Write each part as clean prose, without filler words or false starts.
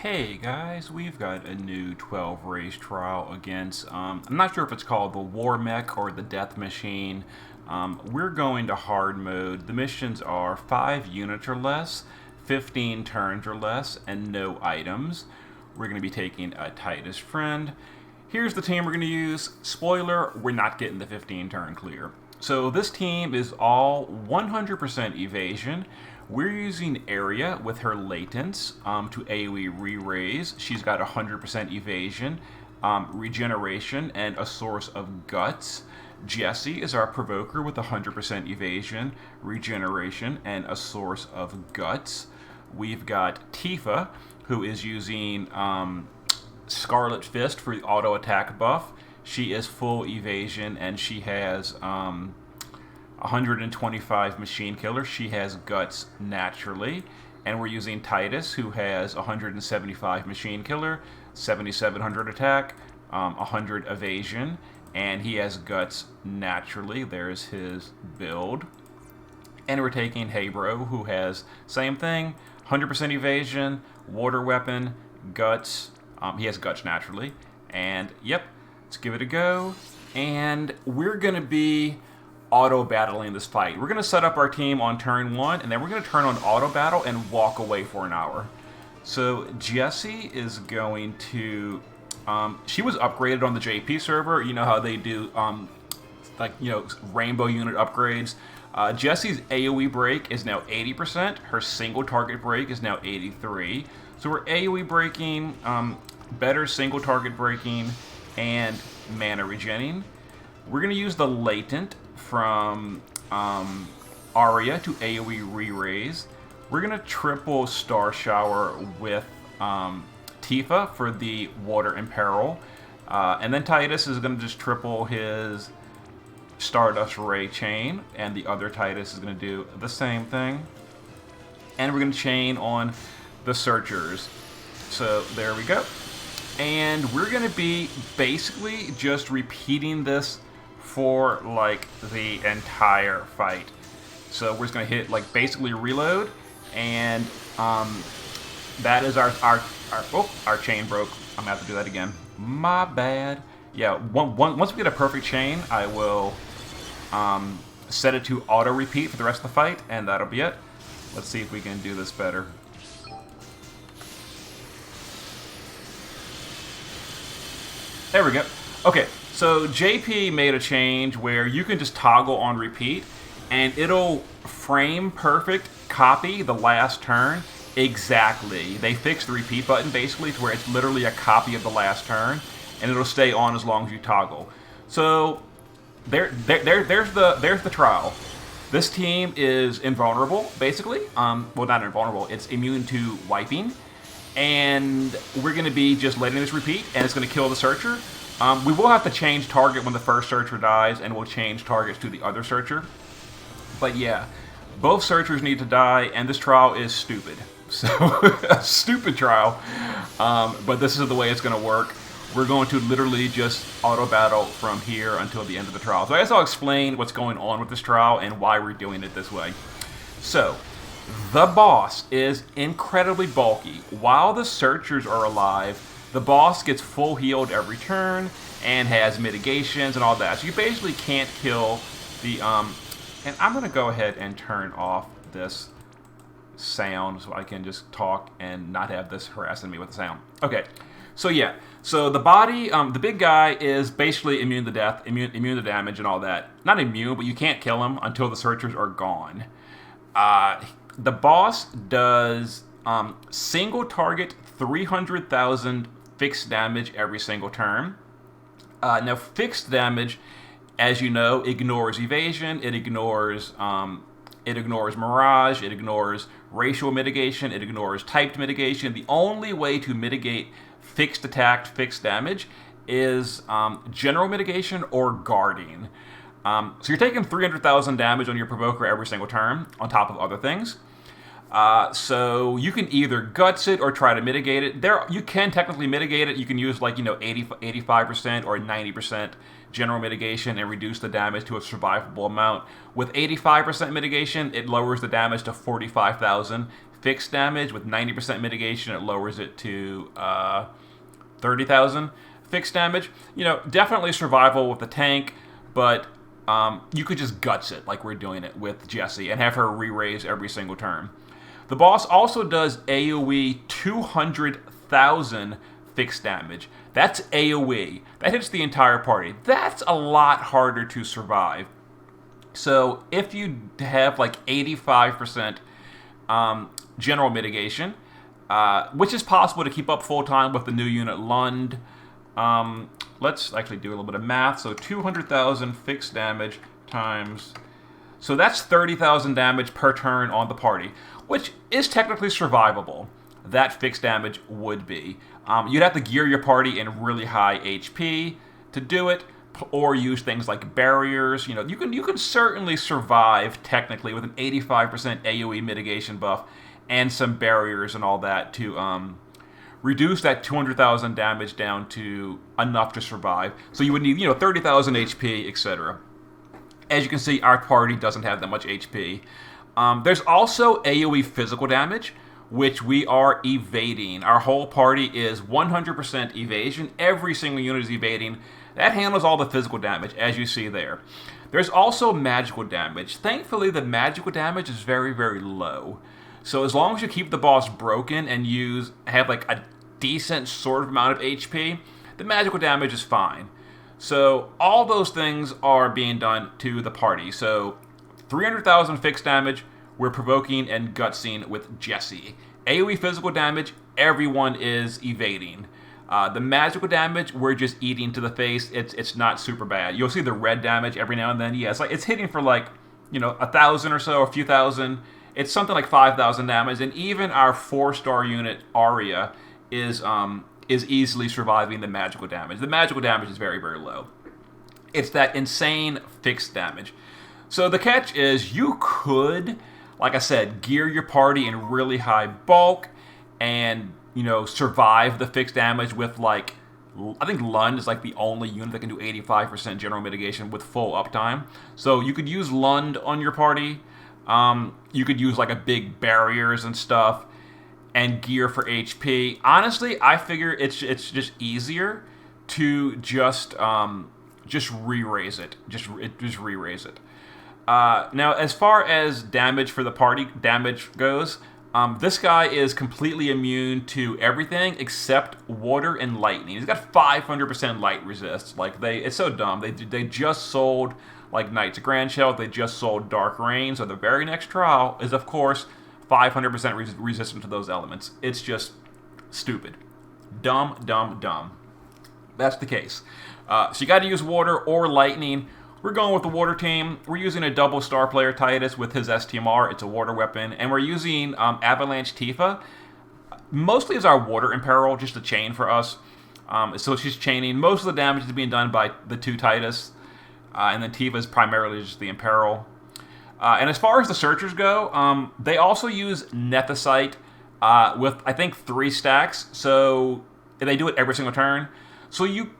Hey guys, we've got a new 12 race trial against, I'm not sure if it's called the War Mech or the Death Machine. We're going to hard mode. The missions are 5 units or less, 15 turns or less, and no items. We're going to be taking a tightest friend. Here's the team we're going to use. Spoiler, we're not getting the 15 turn clear. So this team is all 100% evasion. We're using Area with her latents to AoE re-raise. She's got 100% evasion, regeneration, and a source of guts. Jessie is our provoker with 100% evasion, regeneration, and a source of guts. We've got Tifa, who is using Scarlet Fist for the auto attack buff. She is full evasion and she has 125 machine killer. She has guts naturally. And we're using Titus, who has 175 machine killer, 7700 attack, 100 evasion, and he has guts naturally. There's his build. And we're taking Heybro, who has same thing, 100% evasion, water weapon, guts. He has guts naturally. And yep, let's give it a go. And we're going to be auto battling this fight. We're going to set up our team on turn 1, and then we're going to turn on auto battle and walk away for an hour. So Jessie is going to... she was upgraded on the JP server. You know how they do, rainbow unit upgrades. Jessie's AoE break is now 80%. Her single target break is now 83%. So we're AoE breaking, better single target breaking, and mana regenning. We're going to use the latent from Arya to AoE re-raise. We're going to triple Star Shower with Tifa for the Water Imperil. And then Titus is going to just triple his Stardust Ray chain, and the other Titus is going to do the same thing. And we're going to chain on the Searchers. So there we go. And we're going to be basically just repeating this for like the entire fight. So we're just going to hit like basically reload, and that is our chain broke. I'm going to have to do that again. My bad. Yeah, once we get a perfect chain, I will set it to auto repeat for the rest of the fight, and that'll be it. Let's see if we can do this better. There we go. Okay, so JP made a change where you can just toggle on repeat, and it'll frame perfect copy the last turn exactly. They fixed the repeat button basically to where it's literally a copy of the last turn, and it'll stay on as long as you toggle. So there's the trial. This team is invulnerable, basically. Well, not invulnerable. It's immune to wiping. And we're going to be just letting this repeat, and it's going to kill the Searcher. We will have to change target when the first Searcher dies, and we'll change targets to the other Searcher. But yeah, both Searchers need to die, and this trial is stupid. So, a stupid trial. But this is the way it's going to work. We're going to literally just auto battle from here until the end of the trial. So I guess I'll explain what's going on with this trial and why we're doing it this way. So, the boss is incredibly bulky. While the Searchers are alive, the boss gets full healed every turn and has mitigations and all that. So you basically can't kill the... and I'm going to go ahead and turn off this sound so I can just talk and not have this harassing me with the sound. Okay, so yeah. So the body, the big guy is basically immune to death, immune to damage and all that. Not immune, but you can't kill him until the Searchers are gone. The boss does single target 300,000 fixed damage every single turn. Now, fixed damage, as you know, ignores evasion, it ignores mirage, it ignores racial mitigation, it ignores typed mitigation. The only way to mitigate fixed attack, fixed damage is general mitigation or guarding. So you're taking 300,000 damage on your provoker every single turn, on top of other things. So you can either guts it or try to mitigate it. You can technically mitigate it. You can use 85% or 90% general mitigation and reduce the damage to a survivable amount. With 85% mitigation, it lowers the damage to 45,000. fixed damage. With 90% mitigation, it lowers it to 30,000 fixed damage. Definitely survival with the tank, but you could just guts it like we're doing it with Jessie and have her re-raise every single turn. The boss also does AoE 200,000 fixed damage. That's AoE. That hits the entire party. That's a lot harder to survive. So if you have like 85% general mitigation, which is possible to keep up full time with the new unit Lund. Let's actually do a little bit of math. So 200,000 fixed damage times... So that's 30,000 damage per turn on the party, which is technically survivable. That fixed damage would be. You'd have to gear your party in really high HP to do it, or use things like barriers. You can certainly survive technically with an 85% AoE mitigation buff and some barriers and all that to reduce that 200,000 damage down to enough to survive. So you would need 30,000 HP, etc. As you can see, our party doesn't have that much HP. There's also AoE physical damage, which we are evading. Our whole party is 100% evasion. Every single unit is evading. That handles all the physical damage, as you see there. There's also magical damage. Thankfully, the magical damage is very, very low. So as long as you keep the boss broken and have like a decent sort of amount of HP, the magical damage is fine. So all those things are being done to the party. So 300,000 fixed damage, we're provoking and gutsing with Jessie. AoE physical damage, everyone is evading. The magical damage, we're just eating to the face. It's not super bad. You'll see the red damage every now and then. Yeah, it's hitting for like 1,000 or so, a few thousand. It's something like 5,000 damage, and even our 4-star unit Arya is easily surviving the magical damage. The magical damage is very, very low. It's that insane fixed damage. So the catch is you could, like I said, gear your party in really high bulk and survive the fixed damage with I think Lund is like the only unit that can do 85% general mitigation with full uptime. So you could use Lund on your party. You could use like a big barriers and stuff and gear for HP. Honestly, I figure it's just easier to just re-raise it. Just re-raise it. Now, as far as damage for the party goes, this guy is completely immune to everything except water and lightning. He's got 500% light resist. It's so dumb. They just sold Knight's Grandchild. They just sold Dark Rain. So the very next trial is, of course, 500% resistant to those elements. It's just stupid. Dumb, dumb, dumb. That's the case. So you got to use water or lightning. We're going with the water team. We're using a double star player Titus with his STMR. It's a water weapon. And we're using Avalanche Tifa. Mostly as our water imperil, just a chain for us. So she's chaining. Most of the damage is being done by the 2 Titus. And then Tifa is primarily just the imperil. And as far as the searchers go, they also use Nethicite with, I think, 3 stacks. So they do it every single turn. So you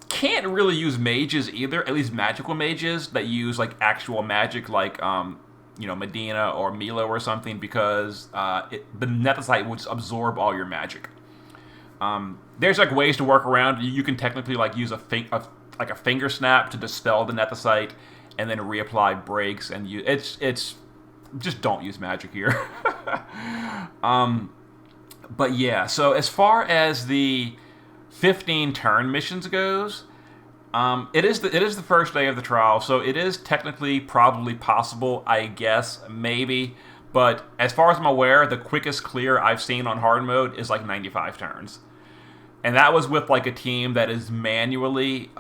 can't really use mages either, at least magical mages that use actual magic Medina or Milo or something, because the Nethicite would absorb all your magic. There's ways to work around. You can technically use a finger snap to dispel the Nethicite and then reapply breaks, and it's just don't use magic here. But yeah, so as far as the 15 turn missions goes, it is the first day of the trial, so it is technically probably possible, I guess, maybe. But as far as I'm aware, the quickest clear I've seen on hard mode is 95 turns. And that was with a team that is manually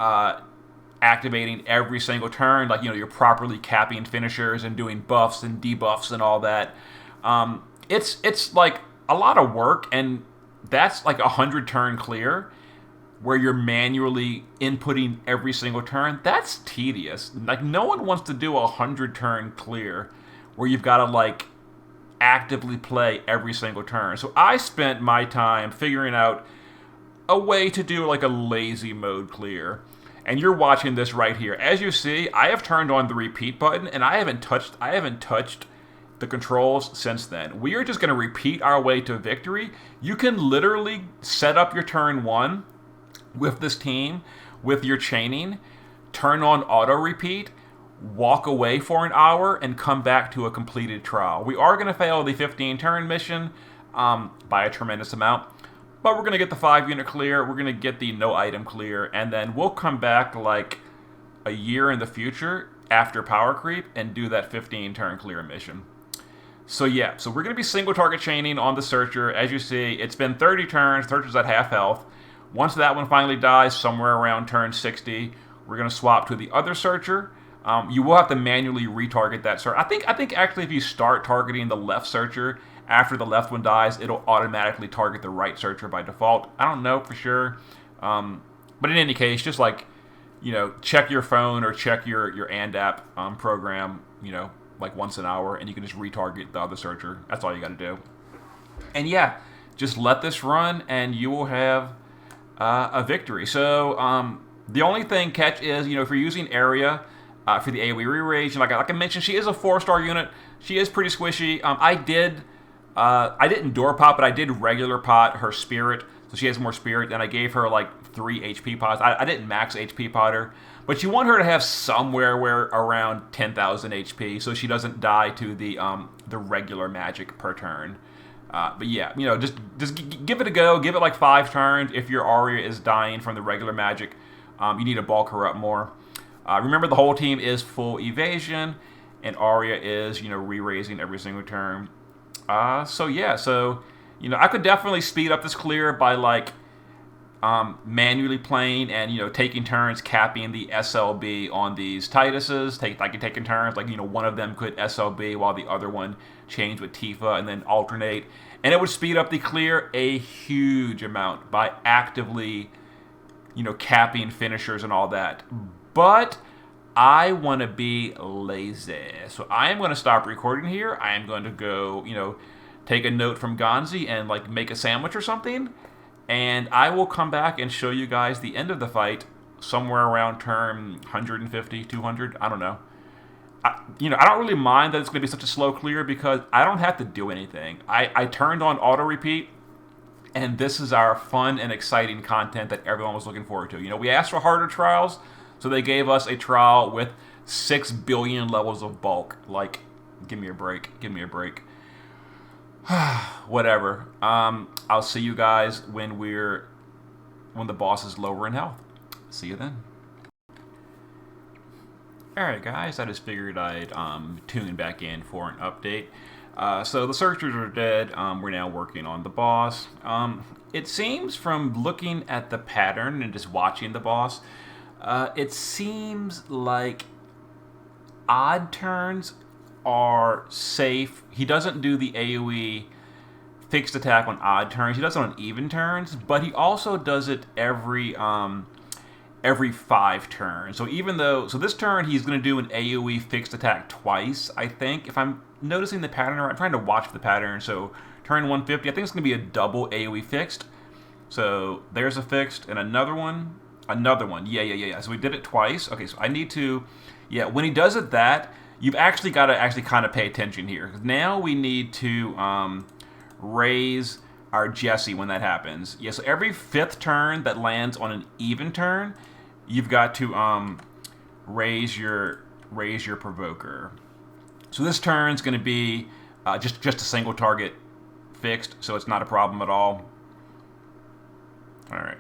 activating every single turn. You're properly capping finishers and doing buffs and debuffs and all that. It's a lot of work, and that's 100 turn clear where you're manually inputting every single turn. That's tedious. No one wants to do a 100 turn clear where you've got to actively play every single turn. So I spent my time figuring out a way to do a lazy mode clear. And you're watching this right here. As you see, I have turned on the repeat button, and I haven't touched the controls since then. We are just going to repeat our way to victory. You can literally set up your turn 1 with this team, with your chaining, turn on auto repeat, walk away for an hour, and come back to a completed trial. We are going to fail the 15 turn mission by a tremendous amount, but we're going to get the 5 unit clear, we're going to get the no item clear, and then we'll come back like a year in the future after power creep and do that 15 turn clear mission. So yeah, so we're going to be single target chaining on the Searcher. As you see, it's been 30 turns, Searcher's at half health. Once that one finally dies, somewhere around turn 60, we're going to swap to the other Searcher. You will have to manually retarget that Searcher. I think actually if you start targeting the left Searcher after the left one dies, it'll automatically target the right Searcher by default. I don't know for sure. But in any case, just like, check your phone or check your AND-app program, like once an hour, and you can just retarget the other Searcher. That's all you got to do. And yeah, just let this run, and you will have a victory. So the only catch is, if you're using Area for the AoE re-rage, like I mentioned, she is a 4-star unit. She is pretty squishy. I didn't door pot, but I did regular pot her spirit, so she has more spirit, and I gave her like 3 HP pots. I didn't max HP pot her, but you want her to have somewhere where around 10,000 HP, so she doesn't die to the regular magic per turn. But yeah, just give it a go. Give it like 5 turns. If your Arya is dying from the regular magic, you need to bulk her up more. Remember, the whole team is full evasion, and Arya is re-raising every single turn. So yeah, I could definitely speed up this clear by like manually playing and taking turns capping the SLB on these Tituses. Taking turns, like one of them could SLB while the other one changed with Tifa, and then alternate, and it would speed up the clear a huge amount by actively capping finishers and all that. But I want to be lazy, so I am going to stop recording here. I am going to go take a note from Gonzi and like make a sandwich or something. And I will come back and show you guys the end of the fight somewhere around turn 150, 200. I don't know. I don't really mind that it's going to be such a slow clear because I don't have to do anything. I turned on auto repeat, and this is our fun and exciting content that everyone was looking forward to. We asked for harder trials, so they gave us a trial with 6 billion levels of bulk. Like, give me a break. Give me a break. Whatever. I'll see you guys when the boss is lower in health. See you then. Alright guys, I just figured I'd tune back in for an update. So the Searchers are dead. We're now working on the boss. It seems from looking at the pattern and just watching the boss, it seems like odd turns are safe. He doesn't do the AoE fixed attack on odd turns. He does it on even turns, but he also does it every 5 turns. So this turn he's going to do an AoE fixed attack twice, I think. If I'm noticing the pattern right, I'm trying to watch the pattern. So turn 150, I think it's going to be a double AoE fixed. So there's a fixed and another one. Yeah. So we did it twice. Okay, so I need to, when he does it you've actually got to kind of pay attention here. Now we need to raise our Jessie when that happens. Yeah, so every 5th turn that lands on an even turn, you've got to raise your Provoker. So this turn's going to be just a single target fixed, so it's not a problem at all. All right.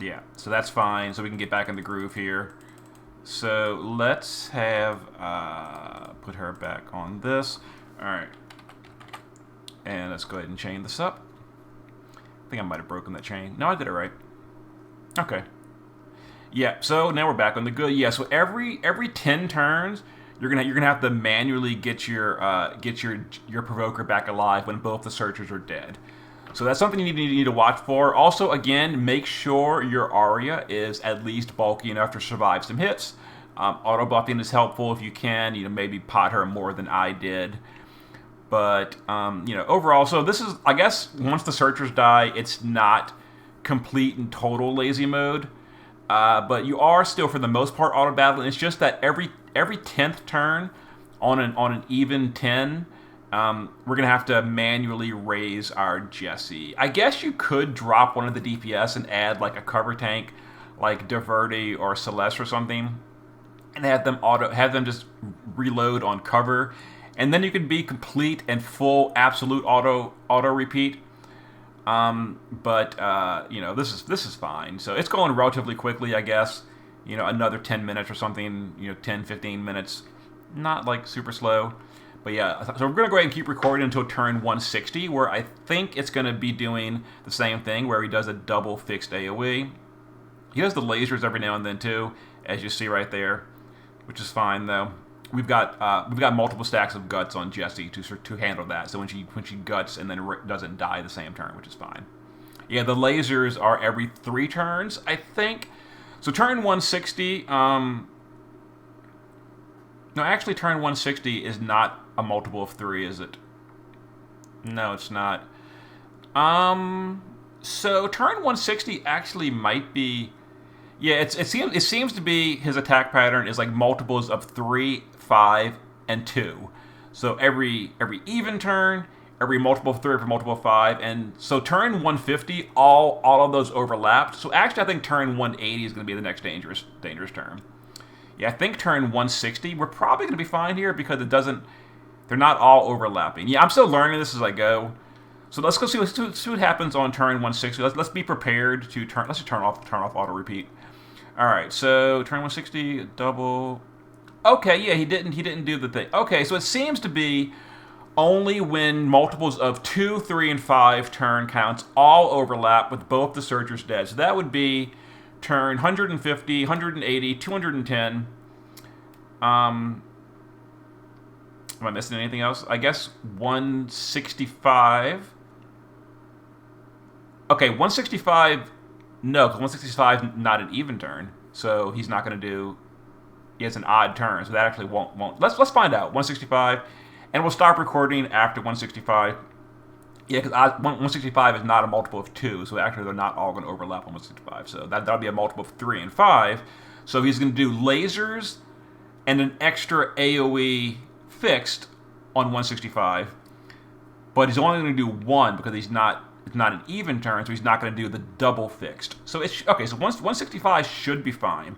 Yeah, so that's fine. So we can get back in the groove here. So let's have put her back on this. All right, and let's go ahead and chain this up. I think I might have broken that chain. No, I did it right. Okay. Yeah. So now we're back on the good. Yeah. So every 10 turns, you're gonna have to manually get your Provoker back alive when both the Searchers are dead. So that's something you need to watch for. Also, again, make sure your Arya is at least bulky enough to survive some hits. Auto buffing is helpful if you can. Maybe pot her more than I did. But overall, so this is, I guess, once the Searchers die, it's not complete and total lazy mode. But you are still, for the most part, auto battling. It's just that every 10th turn on an even 10. we're going to have to manually raise our Jesse. I guess you could drop one of the DPS and add like a cover tank like Diverti or Celeste or something, and have them just reload on cover, and then you could be complete and full absolute auto repeat. But this is fine. So it's going relatively quickly, I guess. Another 10 minutes or something. 10, 15 minutes, not like super slow. But yeah, so we're gonna go ahead and keep recording until turn 160, where I think it's gonna be doing the same thing, where he does a double fixed AOE. He does the lasers every now and then too, as you see right there, which is fine though. We've got multiple stacks of guts on Jessie to handle that. So when she guts and then doesn't die the same turn, which is fine. Yeah, the lasers are every 3 turns, I think. So turn 160. No, actually, turn 160 is not a multiple of 3, is it? No, it's not. So turn 160 actually might be. Yeah, it seems to be his attack pattern is like multiples of 3, 5, and 2. So every even turn, every multiple of 3, every multiple of 5, and so turn 150, all of those overlapped. So actually, I think turn 180 is going to be the next dangerous turn. Yeah, I think turn 160, we're probably going to be fine here because they're not all overlapping. Yeah, I'm still learning this as I go. So let's go see what happens on turn 160. Let's be prepared to turn. Let's just turn off auto repeat. All right, so turn 160 double. Okay, yeah, he didn't do the thing. Okay, so it seems to be only when multiples of 2, 3, and 5 turn counts all overlap with both the searchers dead. So that would be turn 150, 180, 210. Am I missing anything else? I guess 165. Okay, 165. No, because 165 not an even turn, so he's not going to do. He has an odd turn, so that actually won't. Let's find out. 165, and we'll stop recording after 165. Yeah, because 165 is not a multiple of 2, so actually they're not all going to overlap on 165. So that'll be a multiple of 3 and 5. So he's going to do lasers and an extra AOE fixed on 165, but he's only going to do 1 because it's not an even turn, so he's not going to do the double fixed. So okay. So 165 should be fine.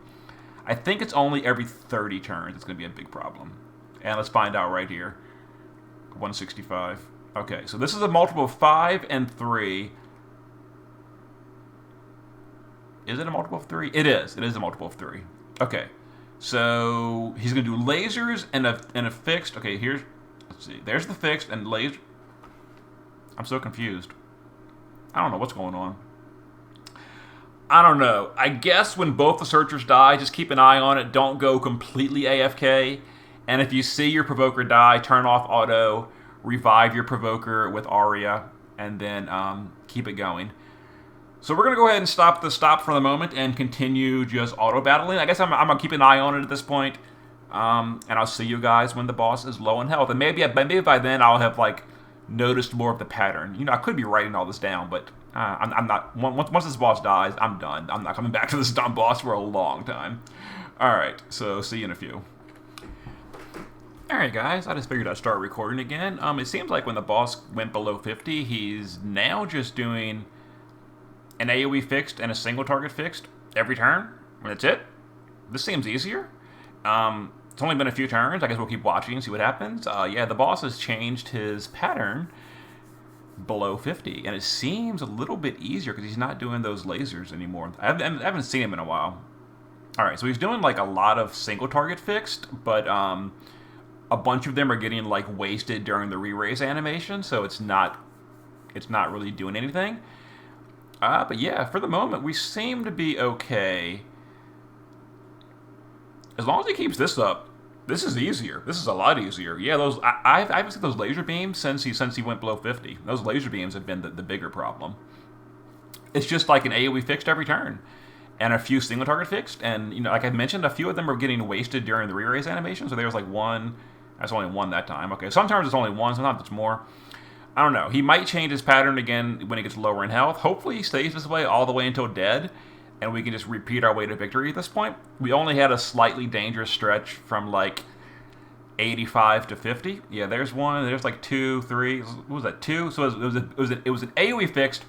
I think it's only every 30 turns. It's going to be a big problem. And let's find out right here. 165. Okay, so this is a multiple of 5 and 3. Is it a multiple of 3? It is. It is a multiple of 3. Okay, so he's going to do lasers and a fixed. Okay, let's see. There's the fixed and laser. I'm so confused. I don't know what's going on. I don't know. I guess when both the searchers die, just keep an eye on it. Don't go completely AFK. And if you see your provoker die, turn off auto, revive your provoker with Aria, and then keep it going. So we're going to go ahead and stop for the moment and continue just auto battling. I guess I'm going to keep an eye on it at this point. And I'll see you guys when the boss is low in health. And maybe by then I'll have noticed more of the pattern. I could be writing all this down, but I'm not. Once this boss dies, I'm done. I'm not coming back to this dumb boss for a long time. Alright, so see you in a few. Alright guys, I just figured I'd start recording again. It seems like when the boss went below 50, he's now just doing an AoE fixed and a single target fixed every turn. That's it. This seems easier. It's only been a few turns. I guess we'll keep watching and see what happens. Yeah, the boss has changed his pattern below 50, and it seems a little bit easier because he's not doing those lasers anymore. I haven't seen him in a while. All right, so he's doing a lot of single target fixed, but a bunch of them are getting wasted during the re-raise animation, so it's not really doing anything. But yeah, for the moment we seem to be okay. As long as he keeps this up, this is easier. This is a lot easier. Yeah, I haven't seen those laser beams since he went below 50. Those laser beams have been the bigger problem. It's just like an AoE fixed every turn, and a few single target fixed. And like I mentioned, a few of them are getting wasted during the re-raise animation. So there was one. That's only one that time. Okay, sometimes it's only one. Sometimes it's more. I don't know. He might change his pattern again when he gets lower in health. Hopefully, he stays this way all the way until dead, and we can just repeat our way to victory at this point. We only had a slightly dangerous stretch from 85 to 50. Yeah, there's one. There's like two, three. What was that? Two. So it was an AOE fixed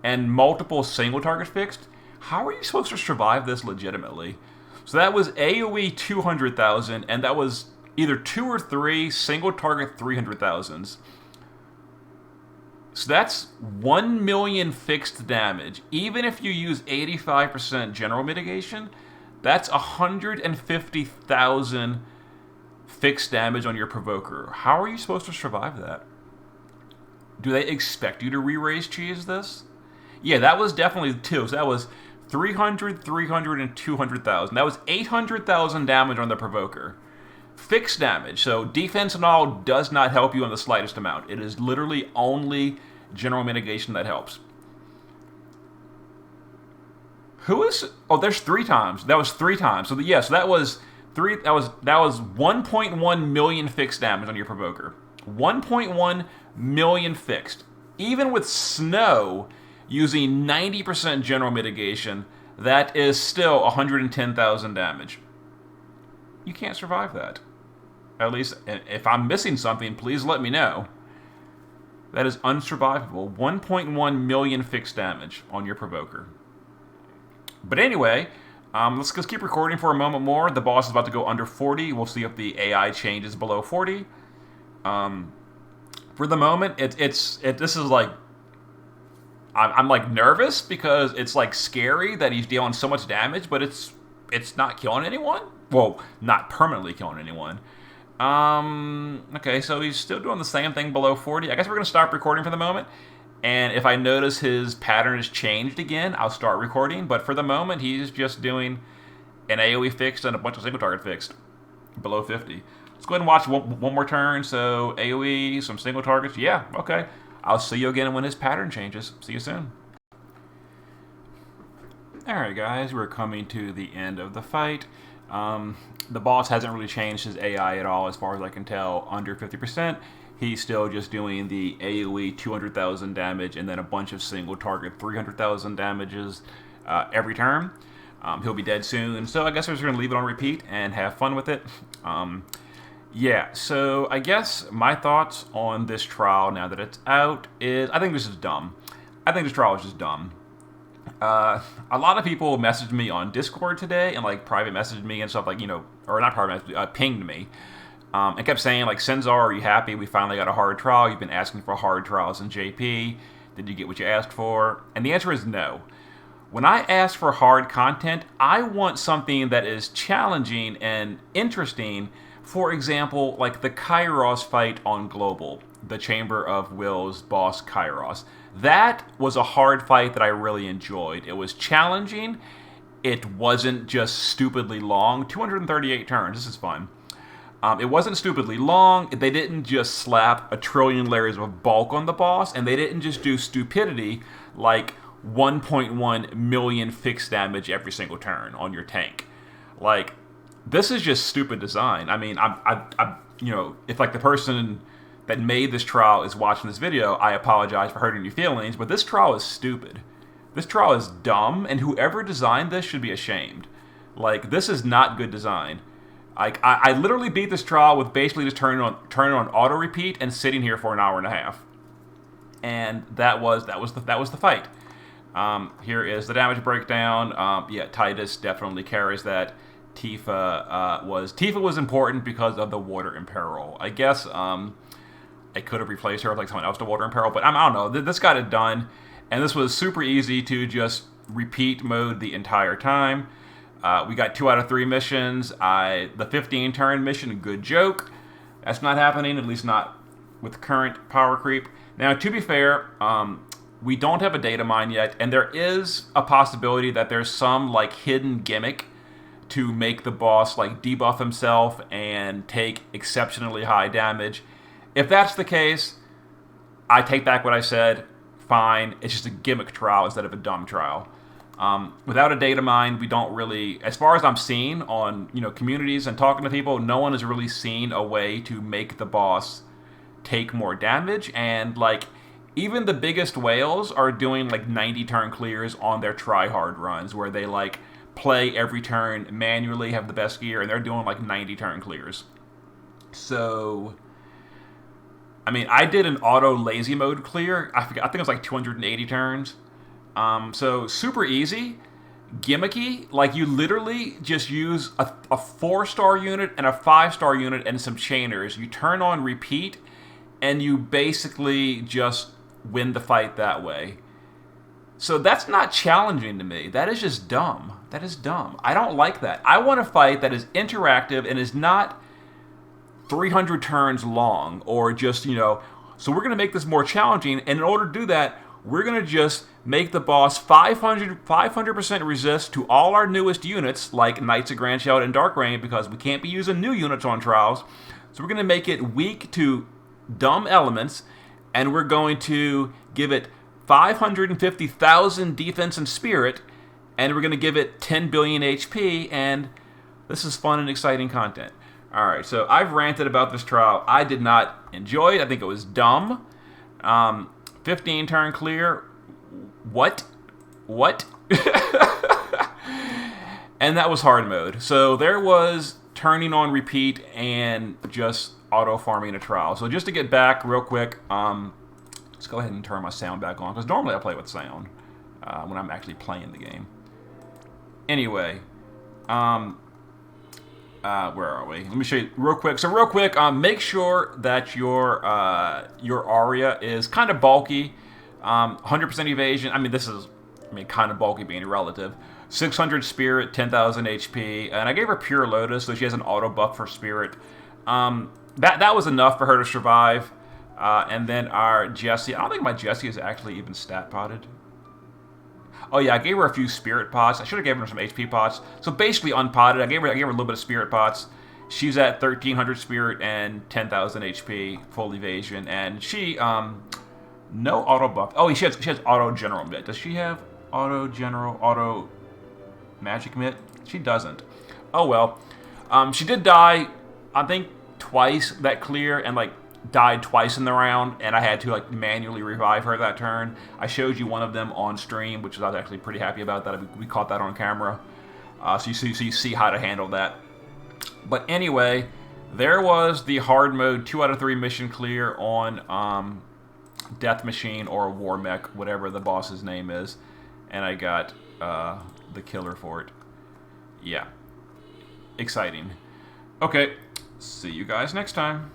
and multiple single target fixed. How are you supposed to survive this legitimately? So that was AOE 200,000, and that was either two or three single target 300,000s. So that's 1 million fixed damage. Even if you use 85% general mitigation, that's 150,000 fixed damage on your Provoker. How are you supposed to survive that? Do they expect you to re-raise cheese this? Yeah, that was definitely two. So that was 300, 300, and 200,000. That was 800,000 damage on the Provoker. Fixed damage. So defense and all does not help you in the slightest amount. It is literally only general mitigation that helps. Who is? Oh, there's three times. That was three times. So so that was three. That was 1.1 million fixed damage on your Provoker. 1.1 million fixed. Even with snow using 90% general mitigation, that is still 110,000 damage. You can't survive that. At least, if I'm missing something, please let me know. That is unsurvivable. 1.1 million fixed damage on your Provoker. But anyway, let's just keep recording for a moment more. The boss is about to go under 40. We'll see if the AI changes below 40. For the moment, this is like, I'm like nervous because it's like scary that he's dealing so much damage, but it's not killing anyone. Well, not permanently killing anyone. Okay, so he's still doing the same thing below 40. I guess we're going to stop recording for the moment. And if I notice his pattern has changed again, I'll start recording. But for the moment, he's just doing an AoE fixed and a bunch of single target fixed below 50. Let's go ahead and watch one more turn. So AoE, some single targets. Yeah, okay. I'll see you again when his pattern changes. See you soon. Alright guys, we're coming to the end of the fight. The boss hasn't really changed his AI at all as far as I can tell, under 50%. He's still just doing the AoE 200,000 damage and then a bunch of single target 300,000 damages every turn. He'll be dead soon, so I guess we're just going to leave it on repeat and have fun with it. Yeah, so I guess my thoughts on this trial now that it's out is I think this is dumb. I think this trial is just dumb. A lot of people messaged me on Discord today and like private messaged me and stuff like, or not private messaged, pinged me. And kept saying like, Senzar, are you happy? We finally got a hard trial. You've been asking for hard trials in JP. Did you get what you asked for? And the answer is no. When I ask for hard content, I want something that is challenging and interesting. For example, like the Kairos fight on Global, the Chamber of Will's boss Kairos. That was a hard fight that I really enjoyed. It was challenging. It wasn't just stupidly long. 238 turns. This is fun. It wasn't stupidly long. They didn't just slap a trillion layers of bulk on the boss, and they didn't just do stupidity like 1.1 million fixed damage every single turn on your tank. Like, this is just stupid design. I mean, if like the person that made this trial is watching this video, I apologize for hurting your feelings, but this trial is stupid. This trial is dumb, and whoever designed this should be ashamed. Like, this is not good design. Like, I literally beat this trial with basically just turning on auto repeat and sitting here for an hour and a half, and that was the fight. Here is the damage breakdown. Yeah, Titus definitely carries that. Tifa was important because of the Water Imperil. I guess I could have replaced her with like someone else to Water Imperil, but I don't know. This got it done, and this was super easy to just repeat mode the entire time. We got 2 out of 3 missions. The 15 turn mission, good joke. That's not happening, at least not with current power creep. Now, to be fair, we don't have a data mine yet, and there is a possibility that there's some like hidden gimmick to make the boss like debuff himself and take exceptionally high damage. If that's the case, I take back what I said. Fine, it's just a gimmick trial instead of a dumb trial. Without a data mine, we don't really, as far as I'm seeing on communities and talking to people, no one has really seen a way to make the boss take more damage. And like even the biggest whales are doing like 90 turn clears on their try-hard runs where they like play every turn manually, have the best gear, and they're doing like 90 turn clears. So, I mean, I did an auto lazy mode clear. I think it was like 280 turns. So super easy, gimmicky. Like you literally just use a 4-star unit and a 5-star unit and some chainers. You turn on repeat, and you basically just win the fight that way. So that's not challenging to me. That is just dumb. That is dumb. I don't like that. I want a fight that is interactive and is not 300 turns long, or just, so we're going to make this more challenging, and in order to do that, we're going to just make the boss 500% resist to all our newest units, like Knights of Grand Shout and Dark Reign, because we can't be using new units on Trials. So we're going to make it weak to dumb elements, and we're going to give it 550,000 defense and spirit, and we're going to give it 10 billion HP, and this is fun and exciting content. Alright, so I've ranted about this trial. I did not enjoy it. I think it was dumb. 15 turn clear. What? And that was hard mode. So there was turning on repeat and just auto farming a trial. So just to get back real quick, let's go ahead and turn my sound back on, because normally I play with sound when I'm actually playing the game. Anyway, where are we? Let me show you real quick. So real quick, make sure that your aria is kind of bulky. 100% evasion. I mean, kind of bulky being relative. 600 spirit, 10,000 HP, and I gave her pure lotus, so she has an auto buff for spirit. That was enough for her to survive. And then our Jessie. I don't think my Jessie is actually even stat potted. Oh yeah, I gave her a few spirit pots. I should have given her some HP pots. So basically unpotted. I gave her a little bit of spirit pots. She's at 1,300 spirit and 10,000 HP, full evasion, and she no auto buff. Oh, she has auto general mitt. Does she have auto magic mitt? She doesn't. Oh well. She did die, I think, twice that clear, and died twice in the round, and I had to manually revive her that turn. I showed you one of them on stream, which I was actually pretty happy about that. We caught that on camera, so you see how to handle that. But anyway, there was the hard mode 2 out of 3 mission clear on Death Machine or War Mech, whatever the boss's name is, and I got the killer for it. Yeah, exciting. Okay, see you guys next time.